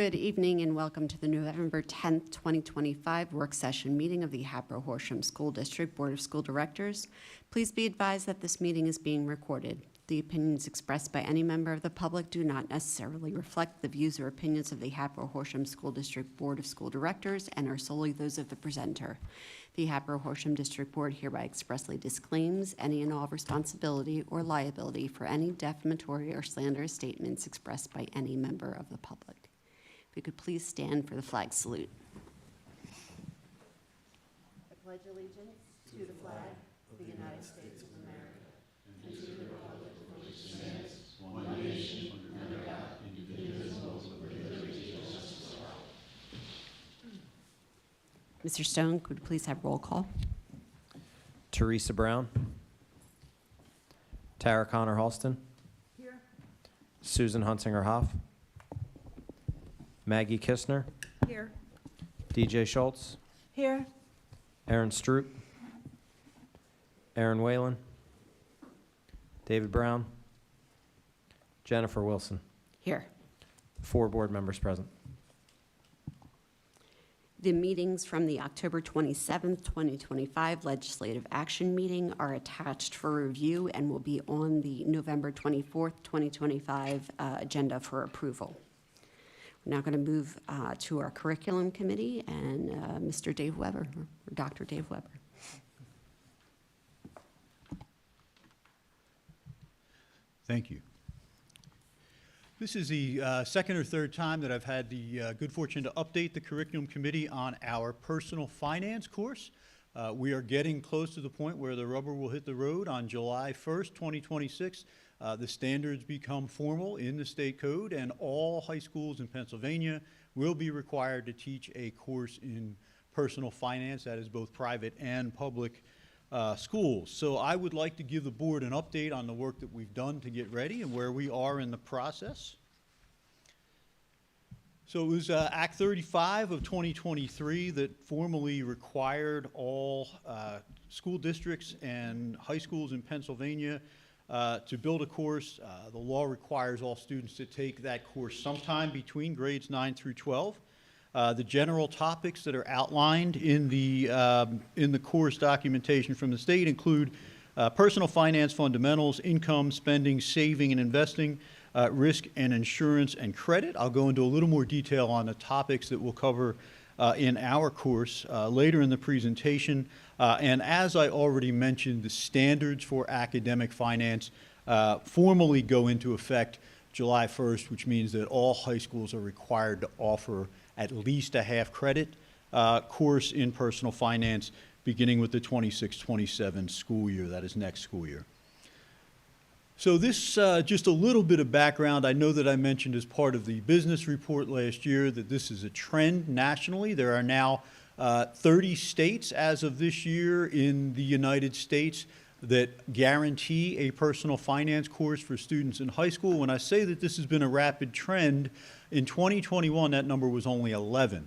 Good evening and welcome to the November 10th, 2025 work session meeting of the Hatboro-Horsham School District Board of School Directors. Please be advised that this meeting is being recorded. The opinions expressed by any member of the public do not necessarily reflect the views or opinions of the Hatboro-Horsham School District Board of School Directors and are solely those of the presenter. The Hatboro-Horsham District Board hereby expressly disclaims any and all responsibility or liability for any defamatory or slanderous statements expressed by any member of the public. If we could please stand for the flag salute. I pledge allegiance to the flag of the United States of America and to the republic for which it stands, one nation, under God, indivisible, with liberty and justice for all. Mr. Stone, could we please have roll call? Teresa Brown. Tara Connor-Halston. Here. Susan Hunsinger-Hoff. Maggie Kistner. Here. DJ Schultz. Here. Aaron Stroop. Aaron Whalen. David Brown. Jennifer Wilson. Here. 4 board members present. The meetings from the October 27th, 2025 legislative action meeting are attached for review and will be on the November 24th, 2025 agenda for approval. We're now going to move to our curriculum committee and Mr. Dave Weber, or Dr. Dave Weber. Thank you. This is the second or third time that I've had the good fortune to update the curriculum committee on our personal finance course. We are getting close to the point where the rubber will hit the road on July 1st, 2026. The standards become formal in the state code, and all high schools in Pennsylvania will be required to teach a course in personal finance that is both private and public schools. So I would like to give the board an update on the work that we've done to get ready and where we are in the process. So it was Act 35 of 2023 that formally required all school districts and high schools in Pennsylvania to build a course. The law requires all students to take that course sometime between grades 9 through 12. The general topics that are outlined in the course documentation from the state include personal finance fundamentals, income, spending, saving and investing, risk and insurance and credit. I'll go into a little more detail on the topics that we'll cover in our course later in the presentation. And as I already mentioned, the standards for academic finance formally go into effect July 1st, which means that all high schools are required to offer at least a half credit course in personal finance beginning with the 26-27 school year, that is next school year. So this, just a little bit of background. I know that I mentioned as part of the business report last year that this is a trend nationally. There are now 30 states as of this year in the United States that guarantee a personal finance course for students in high school. When I say that this has been a rapid trend, in 2021 that number was only 11.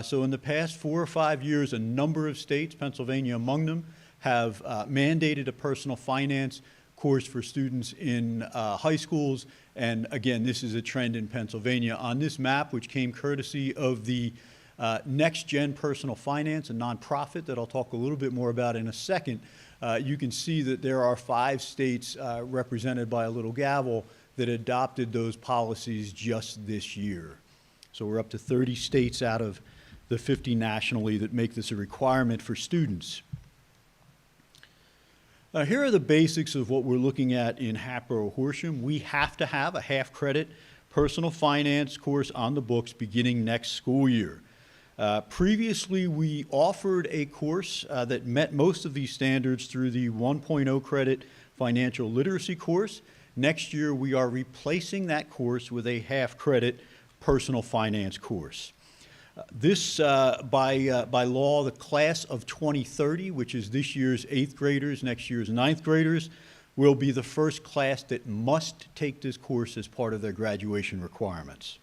So in the past 4 or 5 years, a number of states, Pennsylvania among them, have mandated a personal finance course for students in high schools. And again, this is a trend in Pennsylvania. On this map, which came courtesy of the Next Gen Personal Finance, a nonprofit that I'll talk a little bit more about in a second, you can see that there are 5 states represented by a little gavel that adopted those policies just this year. So we're up to 30 states out of the 50 nationally that make this a requirement for students. Here are the basics of what we're looking at in Hatboro-Horsham. We have to have a half credit personal finance course on the books beginning next school year. Previously, we offered a course that met most of these standards through the 1.0 credit financial literacy course. Next year, we are replacing that course with a half credit personal finance course. This, by law, the class of 2030, which is this year's 8th graders, next year's 9th graders, will be the first class that must take this course as part of their graduation requirements.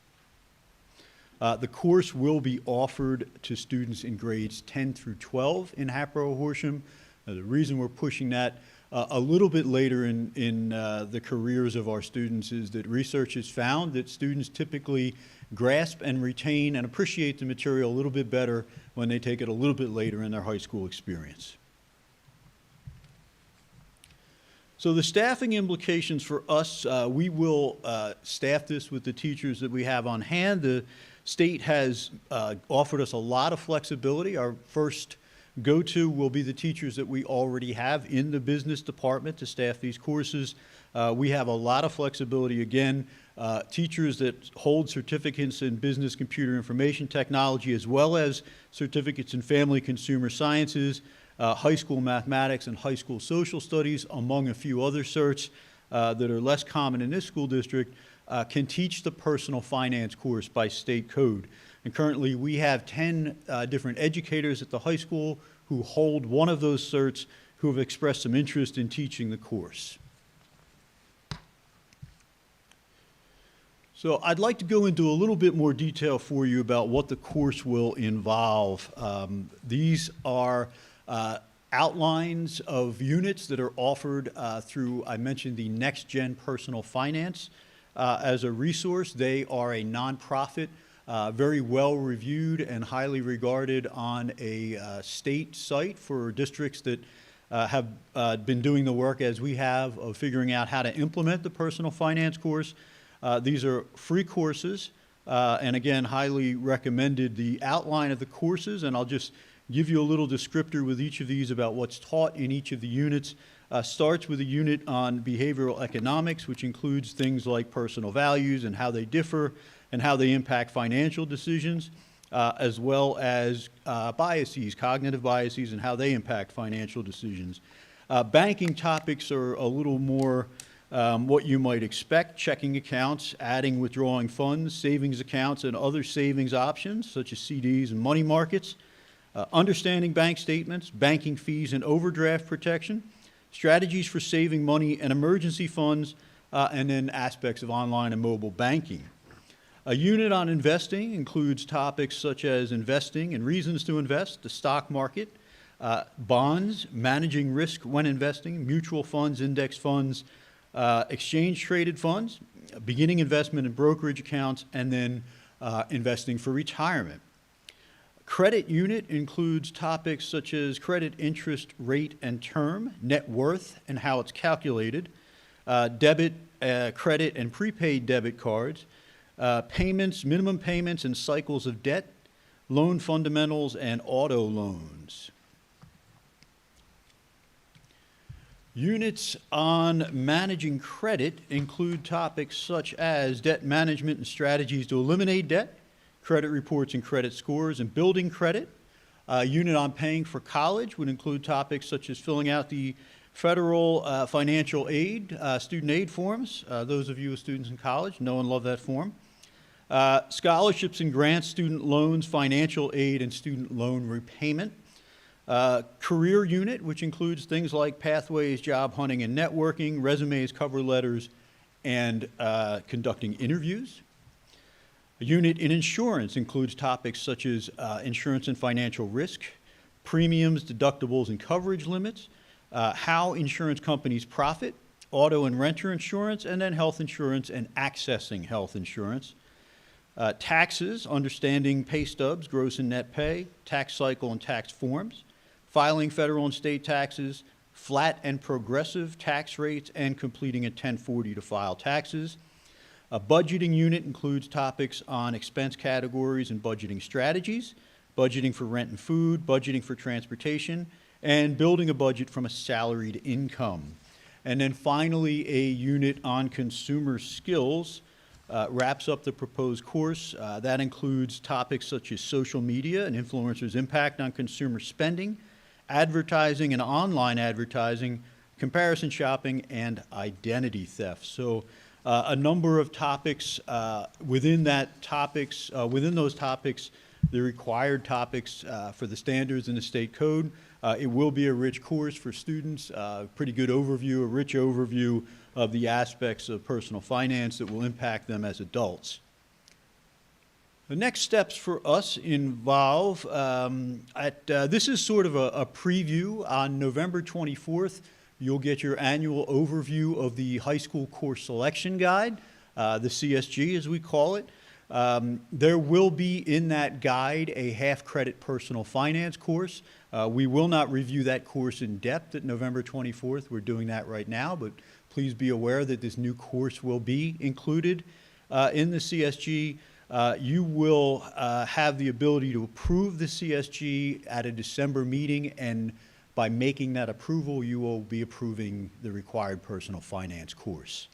The course will be offered to students in grades 10 through 12 in Hatboro-Horsham. The reason we're pushing that, a little bit later in the careers of our students is that research has found that students typically grasp and retain and appreciate the material a little bit better when they take it a little bit later in their high school experience. So the staffing implications for us, we will staff this with the teachers that we have on hand. The state has offered us a lot of flexibility. Our first go-to will be the teachers that we already have in the business department to staff these courses. We have a lot of flexibility. Again, teachers that hold certificates in business computer information technology, as well as certificates in family consumer sciences, high school mathematics, and high school social studies, among a few other certs that are less common in this school district, can teach the personal finance course by state code. And currently, we have 10 different educators at the high school who hold one of those certs who have expressed some interest in teaching the course. So I'd like to go into a little bit more detail for you about what the course will involve. These are outlines of units that are offered through, I mentioned, the Next Gen Personal Finance as a resource. They are a nonprofit, very well reviewed and highly regarded on a state site for districts that have been doing the work as we have of figuring out how to implement the personal finance course. These are free courses, and again, highly recommended. The outline of the courses, and I'll just give you a little descriptor with each of these about what's taught in each of the units. Starts with a unit on behavioral economics, which includes things like personal values and how they differ and how they impact financial decisions, as well as biases, cognitive biases, and how they impact financial decisions. Banking topics are a little more what you might expect: checking accounts, adding, withdrawing funds, savings accounts, and other savings options, such as CDs and money markets, understanding bank statements, banking fees and overdraft protection, strategies for saving money and emergency funds, and then aspects of online and mobile banking. A unit on investing includes topics such as investing and reasons to invest, the stock market, bonds, managing risk when investing, mutual funds, index funds, exchange-traded funds, beginning investment and brokerage accounts, and then investing for retirement. Credit unit includes topics such as credit interest rate and term, net worth and how it's calculated, debit, credit, and prepaid debit cards, payments, minimum payments and cycles of debt, loan fundamentals, and auto loans. Units on managing credit include topics such as debt management and strategies to eliminate debt, credit reports and credit scores, and building credit. A unit on paying for college would include topics such as filling out the federal financial aid, student aid forms. Those of you with students in college know and love that form. Scholarships and grants, student loans, financial aid, and student loan repayment. Career unit, which includes things like pathways, job hunting and networking, resumes, cover letters, and conducting interviews. A unit in insurance includes topics such as insurance and financial risk, premiums, deductibles, and coverage limits, how insurance companies profit, auto and renter insurance, and then health insurance and accessing health insurance. Taxes, understanding pay stubs, gross and net pay, tax cycle and tax forms, filing federal and state taxes, flat and progressive tax rates, and completing a 1040 to file taxes. A budgeting unit includes topics on expense categories and budgeting strategies, budgeting for rent and food, budgeting for transportation, and building a budget from a salaried income. And then finally, a unit on consumer skills wraps up the proposed course. That includes topics such as social media and influencers' impact on consumer spending, advertising and online advertising, comparison shopping, and identity theft. So a number of topics within those topics, the required topics for the standards in the state code. It will be a rich course for students, pretty good overview, a rich overview of the aspects of personal finance that will impact them as adults. The next steps for us involve, this is sort of a preview. On November 24th, you'll get your annual overview of the high school course selection guide, the CSG as we call it. There will be in that guide a half-credit personal finance course. We will not review that course in depth at November 24th. We're doing that right now, but please be aware that this new course will be included in the CSG. You will have the ability to approve the CSG at a December meeting, and by making that approval, you will be approving the required personal finance course.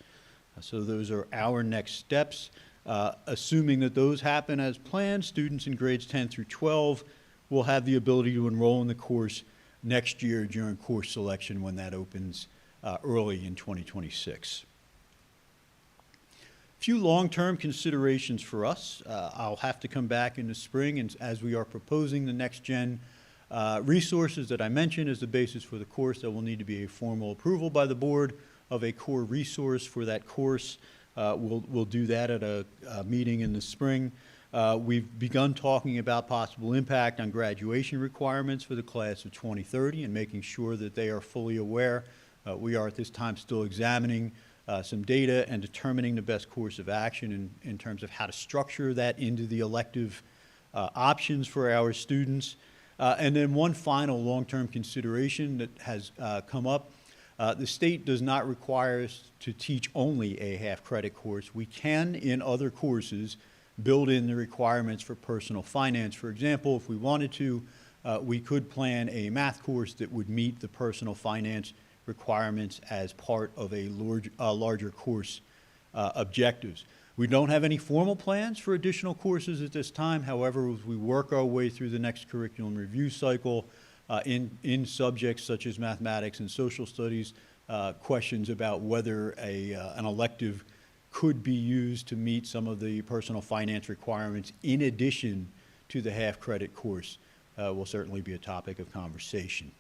So those are our next steps. Assuming that those happen as planned, students in grades 10 through 12 will have the ability to enroll in the course next year during course selection when that opens early in 2026. Few long-term considerations for us. I'll have to come back in the spring, and as we are proposing the next-gen resources that I mentioned as the basis for the course, there will need to be a formal approval by the board of a core resource for that course. We'll do that at a meeting in the spring. We've begun talking about possible impact on graduation requirements for the class of 2030 and making sure that they are fully aware. We are at this time still examining some data and determining the best course of action in terms of how to structure that into the elective options for our students. And then one final long-term consideration that has come up. The state does not require us to teach only a half-credit course. We can, in other courses, build in the requirements for personal finance. For example, if we wanted to, we could plan a math course that would meet the personal finance requirements as part of a larger course objectives. We don't have any formal plans for additional courses at this time. However, as we work our way through the next curriculum review cycle, in subjects such as mathematics and social studies, questions about whether an elective could be used to meet some of the personal finance requirements in addition to the half-credit course will certainly be a topic of conversation.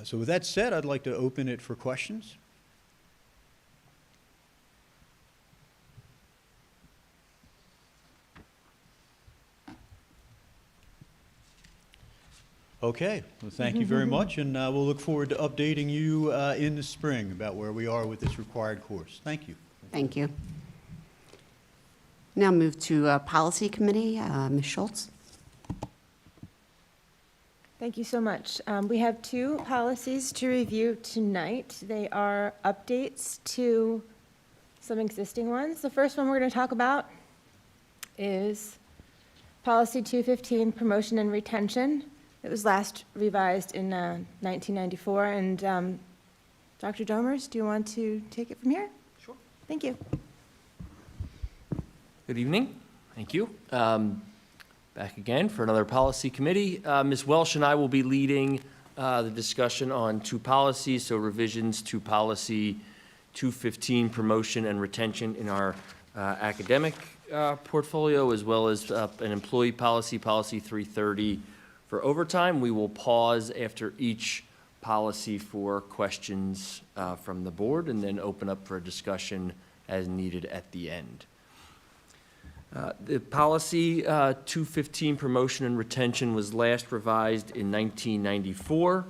So with that said, I'd like to open it for questions. Okay, well, thank you very much, and we'll look forward to updating you in the spring about where we are with this required course. Thank you. Thank you. Now move to Policy Committee. Ms. Schultz. Thank you so much. We have two policies to review tonight. They are updates to some existing ones. The first one we're going to talk about is Policy 215, Promotion and Retention. It was last revised in 1994. And Dr. Domers, do you want to take it from here? Sure. Thank you. Good evening. Thank you. Back again for another policy committee. Ms. Welsh and I will be leading the discussion on two policies, so revisions to policy 215, promotion and retention in our academic portfolio, as well as an employee policy, policy 330 for overtime. We will pause after each policy for questions from the board and then open up for a discussion as needed at the end. The policy 215, promotion and retention, was last revised in 1994.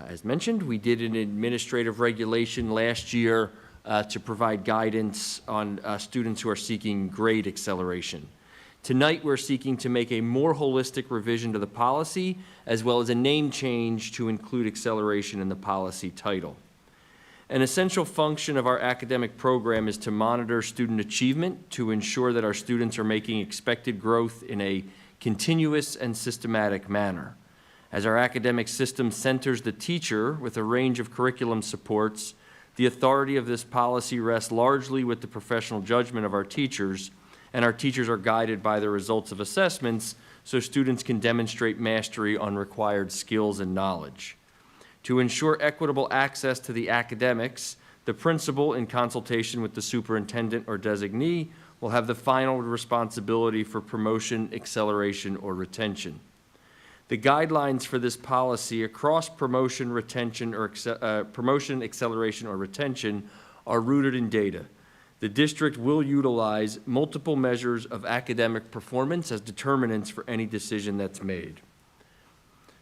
As mentioned, we did an administrative regulation last year to provide guidance on students who are seeking grade acceleration. Tonight, we're seeking to make a more holistic revision to the policy, as well as a name change to include acceleration in the policy title. An essential function of our academic program is to monitor student achievement to ensure that our students are making expected growth in a continuous and systematic manner. As our academic system centers the teacher with a range of curriculum supports, the authority of this policy rests largely with the professional judgment of our teachers, and our teachers are guided by the results of assessments so students can demonstrate mastery on required skills and knowledge. To ensure equitable access to the academics, the principal, in consultation with the superintendent or designee, will have the final responsibility for promotion, acceleration, or retention. The guidelines for this policy across promotion, retention, or promotion, acceleration, or retention are rooted in data. The district will utilize multiple measures of academic performance as determinants for any decision that's made.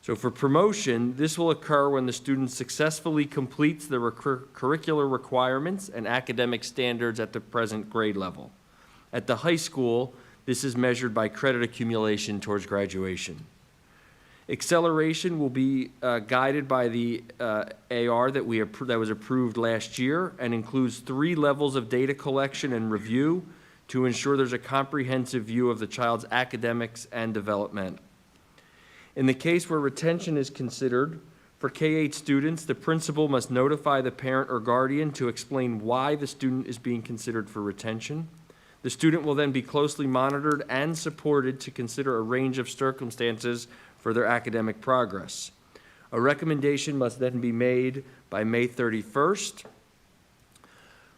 So for promotion, this will occur when the student successfully completes the curricular requirements and academic standards at the present grade level. At the high school, this is measured by credit accumulation towards graduation. Acceleration will be guided by the AR that was approved last year and includes 3 levels of data collection and review to ensure there's a comprehensive view of the child's academics and development. In the case where retention is considered, for K-8 students, the principal must notify the parent or guardian to explain why the student is being considered for retention. The student will then be closely monitored and supported to consider a range of circumstances for their academic progress. A recommendation must then be made by May 31st.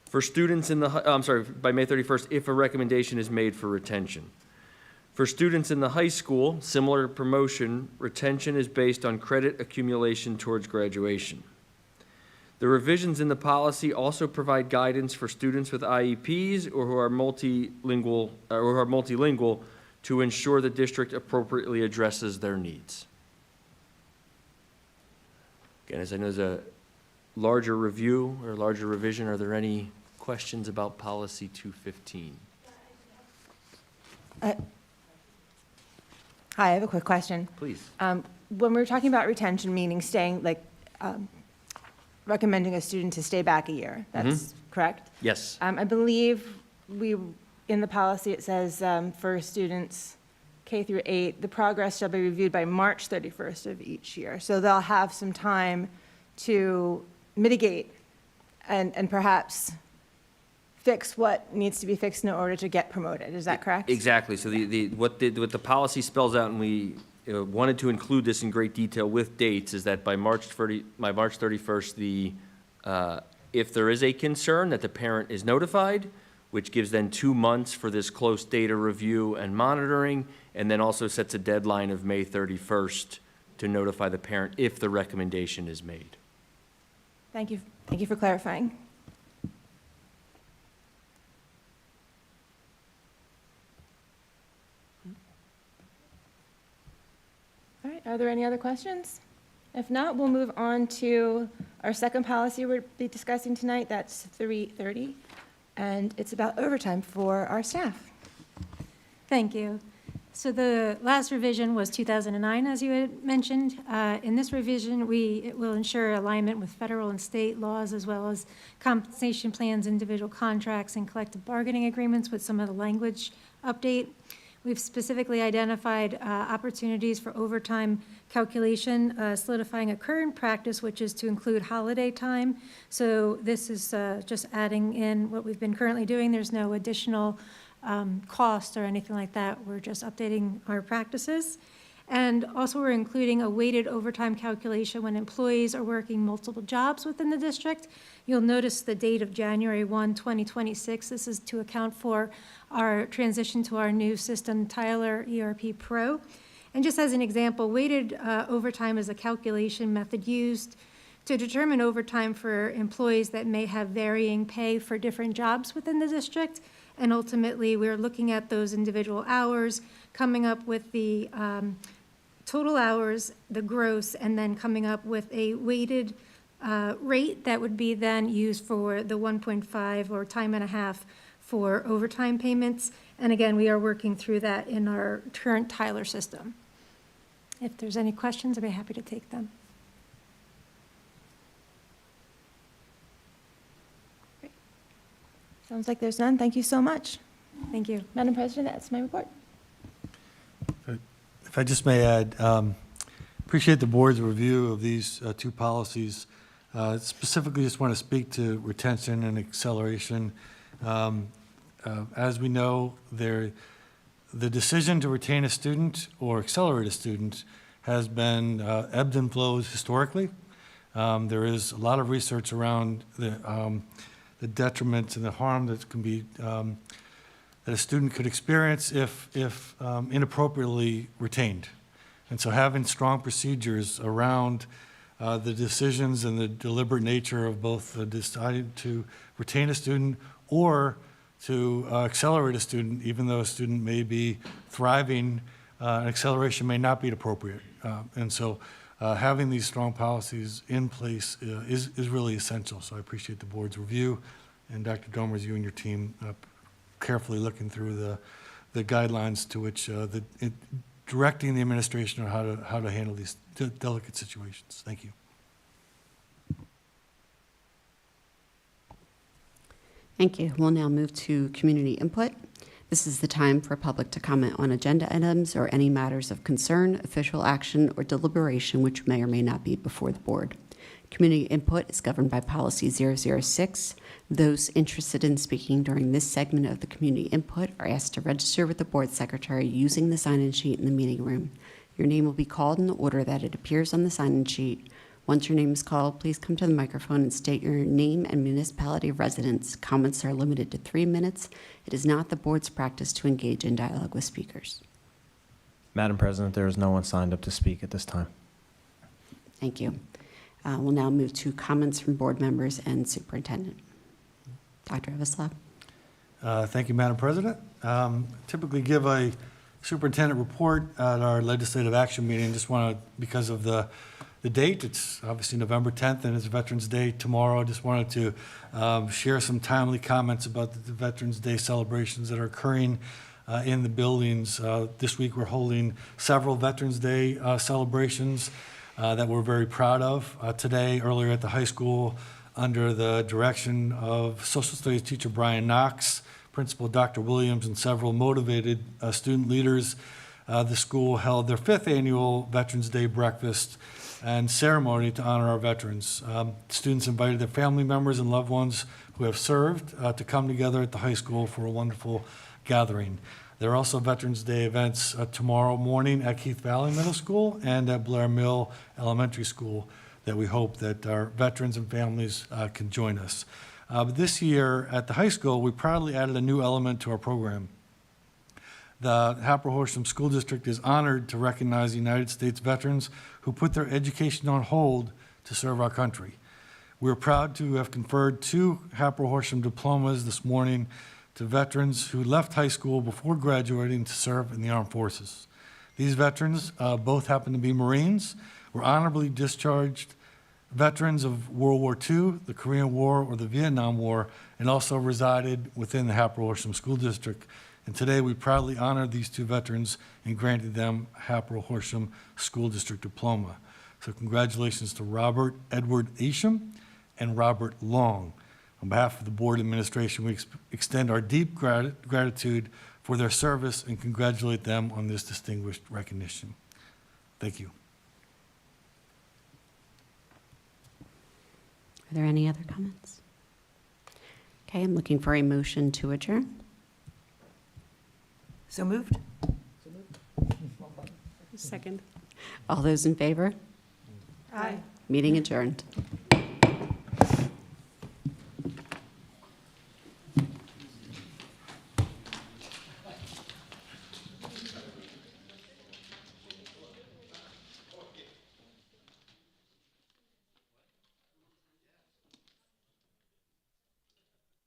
For students in the, by May 31st, if a recommendation is made for retention. For students in the high school, similar to promotion, retention is based on credit accumulation towards graduation. The revisions in the policy also provide guidance for students with IEPs or who are multilingual to ensure the district appropriately addresses their needs. Again, as I know there's a larger review or larger revision, are there any questions about policy 215? Hi, I have a quick question. Please. When we're talking about retention, meaning staying, like, recommending a student to stay back a year, that's correct? Yes. I believe in the policy, it says for students K through 8, the progress shall be reviewed by March 31st of each year. So they'll have some time to mitigate and perhaps fix what needs to be fixed in order to get promoted. Is that correct? Exactly. So what the policy spells out, and we wanted to include this in great detail with dates, is that by March 31st, if there is a concern, that the parent is notified, which gives then 2 months for this close data review and monitoring, and then also sets a deadline of May 31st to notify the parent if the recommendation is made. Thank you. Thank you for clarifying. All right, are there any other questions? If not, we'll move on to our second policy we'll be discussing tonight. That's 330, and it's about overtime for our staff. Thank you. So the last revision was 2009, as you had mentioned. In this revision, it will ensure alignment with federal and state laws, as well as compensation plans, individual contracts, and collective bargaining agreements with some of the language update. We've specifically identified opportunities for overtime calculation, solidifying a current practice, which is to include holiday time. So this is just adding in what we've been currently doing. There's no additional cost or anything like that. We're just updating our practices. And also we're including a weighted overtime calculation when employees are working multiple jobs within the district. You'll notice the date of January 1, 2026. This is to account for our transition to our new system, Tyler ERP Pro. And just as an example, weighted overtime is a calculation method used to determine overtime for employees that may have varying pay for different jobs within the district. And ultimately, we're looking at those individual hours, coming up with the total hours, the gross, and then coming up with a weighted rate that would be then used for the 1.5 or time and a half for overtime payments. And again, we are working through that in our current Tyler system. If there's any questions, I'd be happy to take them. Sounds like there's none. Thank you so much. Thank you. Madam President, that's my report. If I just may add, appreciate the board's review of these 2 policies. Specifically, just want to speak to retention and acceleration. As we know, the decision to retain a student or accelerate a student has been ebbed and flows historically. There is a lot of research around the detriments and the harm that can be that a student could experience if inappropriately retained. And so having strong procedures around the decisions and the deliberate nature of both deciding to retain a student or to accelerate a student, even though a student may be thriving an acceleration may not be appropriate. And so having these strong policies in place is really essential. So I appreciate the board's review, and Dr. Domers, you and your team carefully looking through the guidelines to which directing the administration on how to handle these delicate situations. Thank you. Thank you. We'll now move to community input. This is the time for public to comment on agenda items or any matters of concern, official action, or deliberation which may or may not be before the board. Community input is governed by Policy 006. Those interested in speaking during this segment of the community input are asked to register with the board secretary using the sign-in sheet in the meeting room. Your name will be called in the order that it appears on the sign-in sheet. Once your name is called, please come to the microphone and state your name and municipality of residence. Comments are limited to 3 minutes. It is not the board's practice to engage in dialogue with speakers. Madam President, there is no one signed up to speak at this time. Thank you. We'll now move to comments from board members and superintendent. Dr. Eveslab. Thank you, Madam President. Typically give a superintendent report at our legislative action meeting. Just want to, because of the date, it's obviously November 10th and it's Veterans Day tomorrow. I just wanted to share some timely comments about the Veterans Day celebrations that are occurring in the buildings. This week we're holding several Veterans Day celebrations that we're very proud of. Today, earlier at the high school, under the direction of social studies teacher Brian Knox, Principal Dr. Williams, and several motivated student leaders, the school held their 5th annual Veterans Day breakfast and ceremony to honor our veterans. Students invited their family members and loved ones who have served to come together at the high school for a wonderful gathering. There are also Veterans Day events tomorrow morning at Keith Valley Middle School and at Blair Mill Elementary School that we hope that our veterans and families can join us. But this year at the high school, we proudly added a new element to our program. The Hatboro-Horsham School District is honored to recognize United States veterans who put their education on hold to serve our country. We're proud to have conferred 2 Hatboro-Horsham diplomas this morning to veterans who left high school before graduating to serve in the armed forces. These veterans both happen to be Marines, were honorably discharged veterans of World War II, the Korean War, or the Vietnam War, and also resided within the Hatboro-Horsham School District. And today we proudly honored these 2 veterans and granted them Hatboro-Horsham School District Diploma. So congratulations to Robert Edward Asham and Robert Long. On behalf of the board administration, we extend our deep gratitude for their service and congratulate them on this distinguished recognition. Thank you. Are there any other comments? Okay, I'm looking for a motion to adjourn. So moved? Second. All those in favor? Aye. Meeting adjourned.